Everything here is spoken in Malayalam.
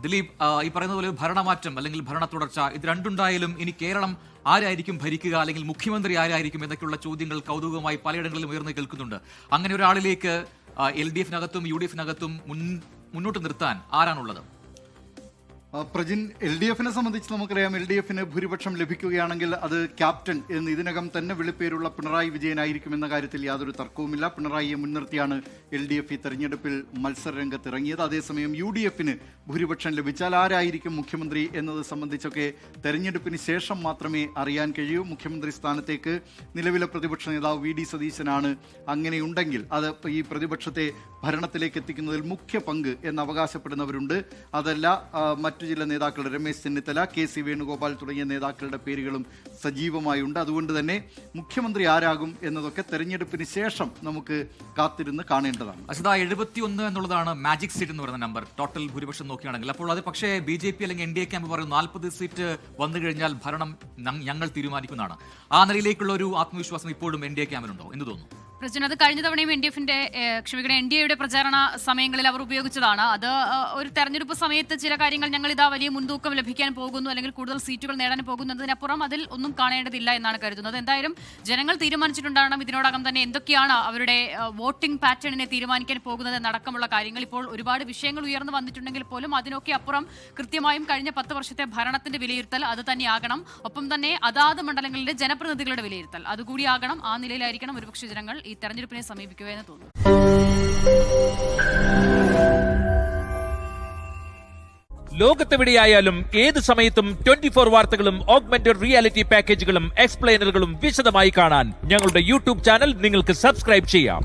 ദിലീപ്, ഈ പറയുന്ന പോലെ ഭരണമാറ്റം അല്ലെങ്കിൽ ഭരണ തുടർച്ച ഇത് രണ്ടുണ്ടായാലും ഇനി കേരളം ആരായിരിക്കും ഭരിക്കുക, അല്ലെങ്കിൽ മുഖ്യമന്ത്രി ആരായിരിക്കും എന്നൊക്കെയുള്ള ചോദ്യങ്ങൾ കൗതുകമായി പലയിടങ്ങളിലും ഉയർന്നു കേൾക്കുന്നുണ്ട്. അങ്ങനെ ഒരാളിലേക്ക് LDF-നകത്തും UDF-നകത്തും മുന്നോട്ട് നിർത്താൻ ആരാണുള്ളത്? പ്രജിൻ, LDF-നെ സംബന്ധിച്ച് നമുക്കറിയാം, LDF-ന് ഭൂരിപക്ഷം ലഭിക്കുകയാണെങ്കിൽ അത് ക്യാപ്റ്റൻ എന്ന് ഇതിനകം തന്നെ വിളിപ്പേരുള്ള പിണറായി വിജയനായിരിക്കും എന്ന കാര്യത്തിൽ യാതൊരു തർക്കവുമില്ല. പിണറായിയെ മുൻനിർത്തിയാണ് LDF ഈ തെരഞ്ഞെടുപ്പിൽ മത്സരരംഗത്ത് ഇറങ്ങിയത്. അതേസമയം UDF-ന് ഭൂരിപക്ഷം ലഭിച്ചാൽ ആരായിരിക്കും മുഖ്യമന്ത്രി എന്നത് സംബന്ധിച്ചൊക്കെ തെരഞ്ഞെടുപ്പിന് ശേഷം മാത്രമേ അറിയാൻ കഴിയൂ. മുഖ്യമന്ത്രി സ്ഥാനത്തേക്ക് നിലവിലെ പ്രതിപക്ഷ നേതാവ് VD സതീശനാണ്. അങ്ങനെയുണ്ടെങ്കിൽ അത് ഈ പ്രതിപക്ഷത്തെ ഭരണത്തിലേക്ക് എത്തിക്കുന്നതിൽ മുഖ്യ പങ്ക് എന്ന് അവകാശപ്പെടുന്നവരുണ്ട്. അതല്ല, മറ്റു ചില നേതാക്കളുടെ രമേശ് ചെന്നിത്തല, KC വേണുഗോപാൽ തുടങ്ങിയ നേതാക്കളുടെ പേരുകളും സജീവമായുണ്ട്. അതുകൊണ്ട് തന്നെ മുഖ്യമന്ത്രി ആരാകും എന്നതൊക്കെ തെരഞ്ഞെടുപ്പിന് ശേഷം നമുക്ക് കാത്തിരുന്ന് കാണേണ്ടതാണ്. അശ്വത, 71 എന്നുള്ളതാണ് മാജിക് സീറ്റ് എന്ന് പറയുന്ന നമ്പർ, ടോട്ടൽ ഭൂരിപക്ഷം നോക്കുകയാണെങ്കിൽ. അപ്പോൾ അത് പക്ഷേ BJP അല്ലെങ്കിൽ NDA ക്യാമ്പ് പറയുന്നു 40 സീറ്റ് വന്നു കഴിഞ്ഞാൽ ഭരണം ഞങ്ങൾ തീരുമാനിക്കുന്നതാണ്. ആ നിലയിലേക്കുള്ള ഒരു ആത്മവിശ്വാസം ഇപ്പോഴും NDA ക്യാമ്പിനുണ്ടോ എന്ന് തോന്നുന്നു? പ്രശ്നം അത് കഴിഞ്ഞ തവണയും NDA-യുടെ പ്രചാരണ സമയങ്ങളിൽ അവർ ഉപയോഗിച്ചതാണ്. അത് ഒരു തെരഞ്ഞെടുപ്പ് സമയത്ത് ചില കാര്യങ്ങൾ ഞങ്ങൾ ഇതാ വലിയ മുൻതൂക്കം ലഭിക്കാൻ പോകുന്നു, അല്ലെങ്കിൽ കൂടുതൽ സീറ്റുകൾ നേടാൻ പോകുന്നതിനപ്പുറം അതിൽ ഒന്നും കാണേണ്ടതില്ല എന്നാണ് കരുതുന്നത്. എന്തായാലും ജനങ്ങൾ തീരുമാനിച്ചിട്ടുണ്ടാകണം ഇതിനോടകം തന്നെ എന്തൊക്കെയാണ് അവരുടെ വോട്ടിംഗ് പാറ്റേണിനെ തീരുമാനിക്കാൻ പോകുന്നത് എന്നടക്കമുള്ള കാര്യങ്ങൾ. ഇപ്പോൾ ഒരുപാട് വിഷയങ്ങൾ ഉയർന്നു വന്നിട്ടുണ്ടെങ്കിൽ പോലും അതിനൊക്കെ അപ്പുറം കൃത്യമായും കഴിഞ്ഞ 10 വർഷത്തെ ഭരണത്തിന്റെ വിലയിരുത്തൽ അത് തന്നെയാകണം. ഒപ്പം തന്നെ അതാത് മണ്ഡലങ്ങളിലെ ജനപ്രതിനിധികളുടെ വിലയിരുത്തൽ അതുകൂടിയാകണം. ആ നിലയിലായിരിക്കണം ഒരുപക്ഷെ ജനങ്ങൾ ഈ തെരഞ്ഞെടുപ്പിനെ സമീപിക്കുക എന്ന് തോന്നുന്നു. ലോകത്തെവിടെയായാലും ഏത് സമയത്തും 24 വാർത്തകളും ഓഗ്മെന്റഡ് റിയാലിറ്റി പാക്കേജുകളും എക്സ്പ്ലെയിനറുകളും വിശദമായി കാണാൻ ഞങ്ങളുടെ YouTube ചാനൽ നിങ്ങൾക്ക് സബ്സ്ക്രൈബ് ചെയ്യാം.